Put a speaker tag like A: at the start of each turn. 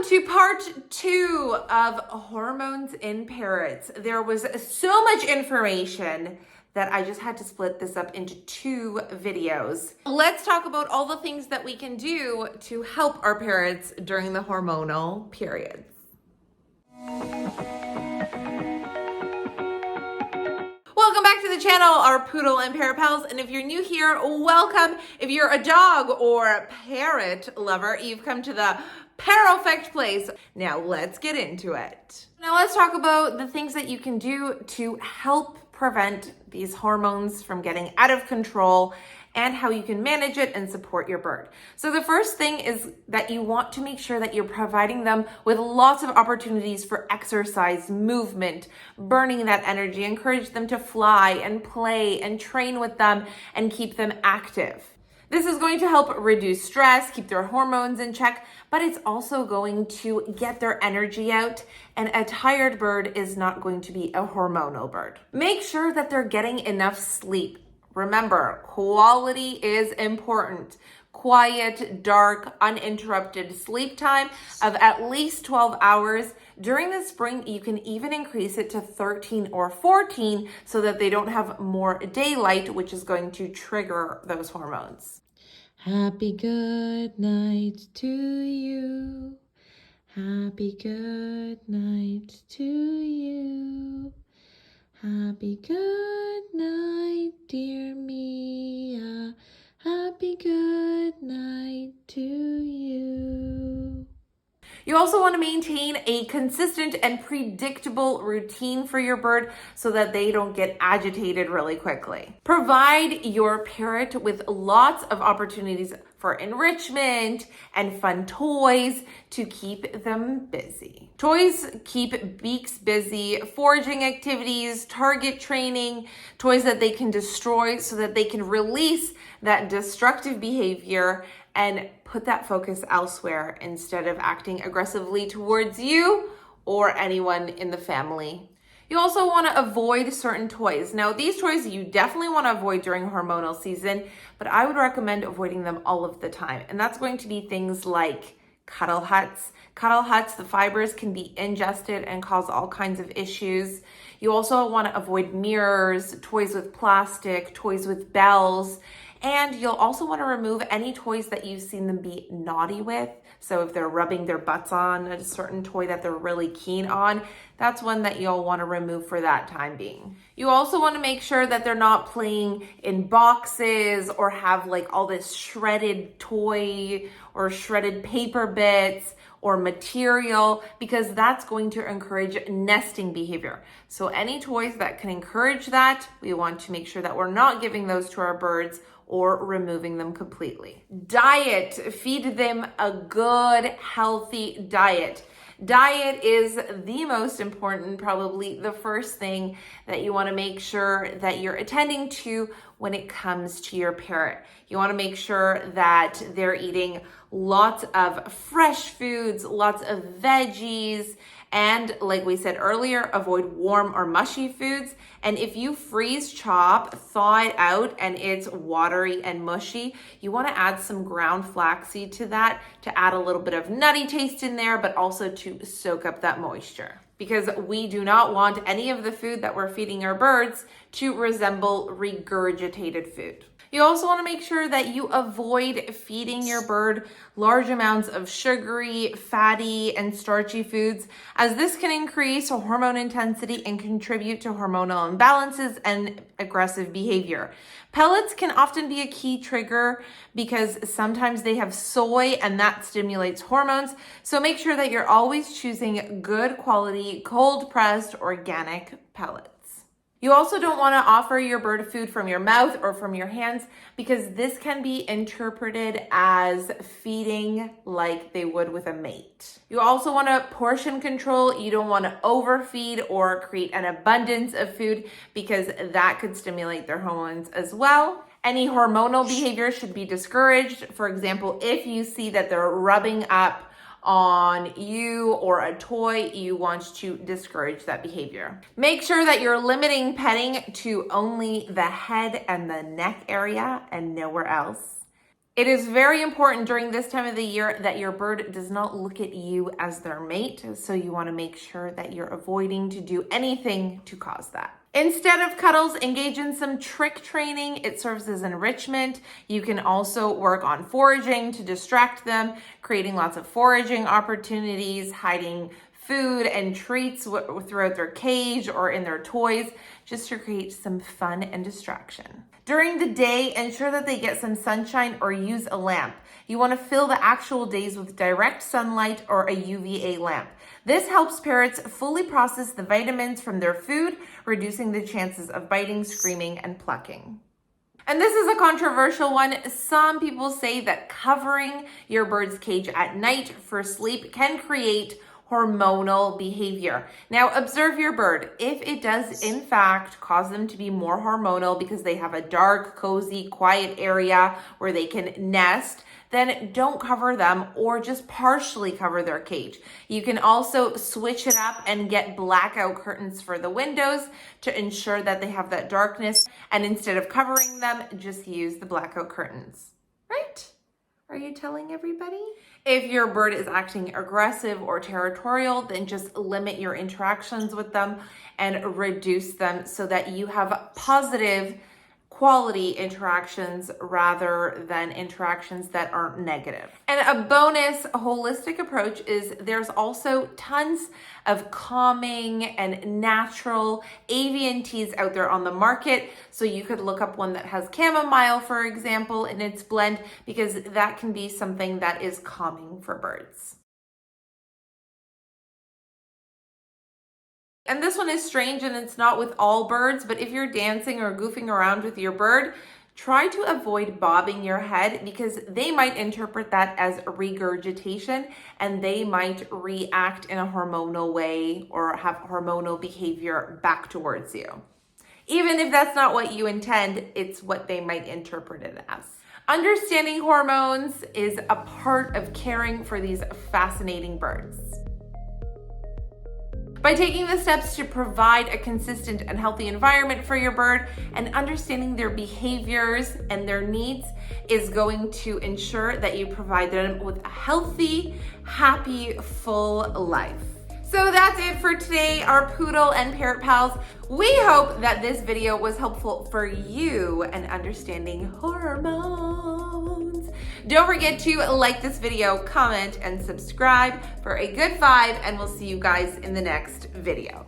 A: to part 2 of hormones in parrots. There was so much information that I just had to split this up into 2 videos. Let's talk about all the things that we can do to help our parrots during the hormonal periods. Welcome back to the channel, our poodle and parrot pals. And if you're new here, welcome. If you're a dog or parrot lover, you've come to the perfect place. Now let's get into it. Now let's talk about the things that you can do to help prevent these hormones from getting out of control and how you can manage it and support your bird. So the first thing is that you want to make sure that you're providing them with lots of opportunities for exercise, movement, burning that energy. Encourage them to fly and play and train with them and keep them active. This is going to help reduce stress, keep their hormones in check, but it's also going to get their energy out, and a tired bird is not going to be a hormonal bird. Make sure that they're getting enough sleep. Remember, quality is important. Quiet, dark, uninterrupted sleep time of at least 12 hours. During the spring, you can even increase it to 13 or 14 so that they don't have more daylight, which is going to trigger those hormones.
B: Happy good night to you. Happy good night to you. Happy good night, dear Mia. Happy good night to you.
A: You also want to maintain a consistent and predictable routine for your bird so that they don't get agitated really quickly. Provide your parrot with lots of opportunities for enrichment and fun toys to keep them busy. Toys keep beaks busy, foraging activities, target training, toys that they can destroy so that they can release that destructive behavior and put that focus elsewhere instead of acting aggressively towards you or anyone in the family. You also want to avoid certain toys. Now, these toys you definitely want to avoid during hormonal season, but I would recommend avoiding them all of the time. And that's going to be things like cuddle huts. Cuddle huts, the fibers can be ingested and cause all kinds of issues. You also want to avoid mirrors, toys with plastic, toys with bells. And you'll also want to remove any toys that you've seen them be naughty with. So if they're rubbing their butts on a certain toy that they're really keen on, that's one that you'll want to remove for that time being. You also want to make sure that they're not playing in boxes or have like all this shredded toy or shredded paper bits or material, because that's going to encourage nesting behavior. So any toys that can encourage that, we want to make sure that we're not giving those to our birds or removing them completely. Diet, feed them a good, healthy diet. Diet is the most important, probably the first thing that you want to make sure that you're attending to when it comes to your parrot. You want to make sure that they're eating lots of fresh foods, lots of veggies, and like we said earlier, avoid warm or mushy foods. And if you freeze chop, thaw it out, and it's watery and mushy, you want to add some ground flaxseed to that to add a little bit of nutty taste in there, but also to soak up that moisture. Because we do not want any of the food that we're feeding our birds to resemble regurgitated food. You also want to make sure that you avoid feeding your bird large amounts of sugary, fatty, and starchy foods, as this can increase hormone intensity and contribute to hormonal imbalances and aggressive behavior. Pellets can often be a key trigger because sometimes they have soy and that stimulates hormones. So make sure that you're always choosing good quality, cold pressed, organic pellets. You also don't want to offer your bird food from your mouth or from your hands, because this can be interpreted as feeding like they would with a mate. You also want to portion control. You don't want to overfeed or create an abundance of food, because that could stimulate their hormones as well. Any hormonal behavior should be discouraged. For example, if you see that they're rubbing up on you or a toy, you want to discourage that behavior. Make sure that you're limiting petting to only the head and the neck area and nowhere else. It is very important during this time of the year that your bird does not look at you as their mate, so you want to make sure that you're avoiding to do anything to cause that. Instead of cuddles, engage in some trick training. It serves as enrichment. You can also work on foraging to distract them, creating lots of foraging opportunities, hiding food and treats throughout their cage or in their toys, just to create some fun and distraction. During the day, ensure that they get some sunshine or use a lamp. You want to fill the actual days with direct sunlight or a UVA lamp. This helps parrots fully process the vitamins from their food, reducing the chances of biting, screaming, and plucking. And this is a controversial one. Some people say that covering your bird's cage at night for sleep can create hormonal behavior. Now, observe your bird. If it does, in fact, cause them to be more hormonal because they have a dark, cozy, quiet area where they can nest, then don't cover them or just partially cover their cage. You can also switch it up and get blackout curtains for the windows to ensure that they have that darkness. And instead of covering them, just use the blackout curtains, right? Are you telling everybody? If your bird is acting aggressive or territorial, then just limit your interactions with them and reduce them so that you have positive quality interactions rather than interactions that are negative. And a bonus holistic approach is there's also tons of calming and natural avian teas out there on the market. So you could look up one that has chamomile, for example, in its blend, because that can be something that is calming for birds. And this one is strange and it's not with all birds, but if you're dancing or goofing around with your bird, try to avoid bobbing your head because they might interpret that as regurgitation and they might react in a hormonal way or have hormonal behavior back towards you. Even if that's not what you intend, it's what they might interpret it as. Understanding hormones is a part of caring for these fascinating birds. By taking the steps to provide a consistent and healthy environment for your bird and understanding their behaviors and their needs is going to ensure that you provide them with a healthy, happy, full life. So that's it for today, our poodle and parrot pals. We hope that this video was helpful for you in understanding hormones. Don't forget to like this video, comment, and subscribe for a good vibe, and we'll see you guys in the next video.